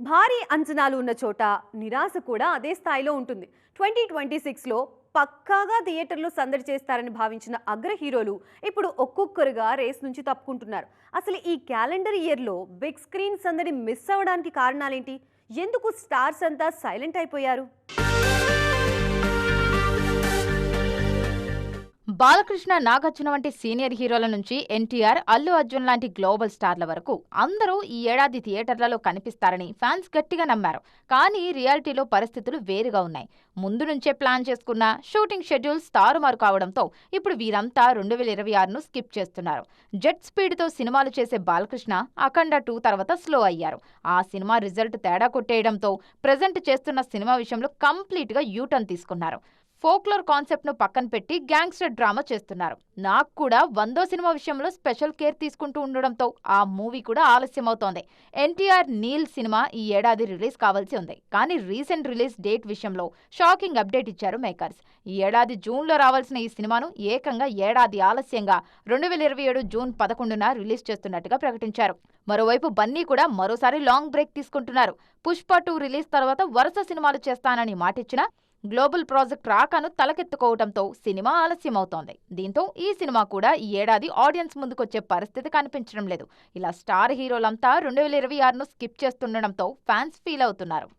భారీ అంచనాలు ఉన్న చోట నిరాశ కూడా అదే స్థాయిలో ఉంటుంది. 2026లో పక్కాగా థియేటర్లో సందడి చేస్తారని భావించిన అగ్ర హీరోలు ఇప్పుడు ఒక్కొక్కరుగా రేస్ నుంచి తప్పుకుంటున్నారు. అసలు ఈ క్యాలెండర్ ఇయర్లో బిగ్ స్క్రీన్ సందడి మిస్ అవ్వడానికి కారణాలేంటి? ఎందుకు స్టార్స్ అంతా సైలెంట్ అయిపోయారు? బాలకృష్ణ, నాగార్జున వంటి సీనియర్ హీరోల నుంచి ఎన్టీఆర్, అల్లు అర్జున్ లాంటి గ్లోబల్ స్టార్ల వరకు అందరూ ఈ ఏడాది థియేటర్లలో కనిపిస్తారని ఫ్యాన్స్ గట్టిగా నమ్మారు. కానీ రియాలిటీలో పరిస్థితులు వేరుగా ఉన్నాయి. ముందు నుంచే ప్లాన్ చేసుకున్న షూటింగ్ షెడ్యూల్స్ తారుమారు కావడంతో ఇప్పుడు వీరంతా 2026ను స్కిప్ చేస్తున్నారు. జెట్ స్పీడ్తో సినిమాలు చేసే బాలకృష్ణ అఖండ 2 తర్వాత స్లో అయ్యారు. ఆ సినిమా రిజల్ట్ తేడా కొట్టేయడంతో ప్రెజెంట్ చేస్తున్న సినిమా విషయంలో కంప్లీట్గా యూటర్న్ తీసుకున్నారు. ఫోక్లోర్ కాన్సెప్ట్ను పక్కన పెట్టి గ్యాంగ్స్టర్ డ్రామా చేస్తున్నారు. నాకు కూడా 100వ సినిమా విషయంలో స్పెషల్ కేర్ తీసుకుంటూ ఉండడంతో ఆ మూవీ కూడా ఆలస్యం అవుతోంది. ఎన్టీఆర్ నీల్ సినిమా ఈ ఏడాది రిలీజ్ కావాల్సి ఉంది. కానీ రీసెంట్ రిలీజ్ డేట్ విషయంలో షాకింగ్ అప్డేట్ ఇచ్చారు మేకర్స్. ఈ ఏడాది జూన్లో రావాల్సిన ఈ సినిమాను ఏకంగా ఏడాది ఆలస్యంగా 2027 జూన్ 11న రిలీజ్ చేస్తున్నట్టుగా ప్రకటించారు. మరోవైపు బన్నీ కూడా మరోసారి లాంగ్ బ్రేక్ తీసుకుంటున్నారు. పుష్ప 2 రిలీజ్ తర్వాత వరుస సినిమాలు చేస్తానని మాటిచ్చినా గ్లోబల్ ప్రాజెక్ట్ రాకను తలకెత్తుకోవడంతో సినిమా ఆలస్యమవుతోంది. దీంతో ఈ సినిమా కూడా ఈ ఏడాది ఆడియన్స్ ముందుకొచ్చే పరిస్థితి కనిపించడం లేదు. ఇలా స్టార్ హీరోలంతా 2026ను స్కిప్ చేస్తుండడంతో ఫ్యాన్స్ ఫీల్ అవుతున్నారు.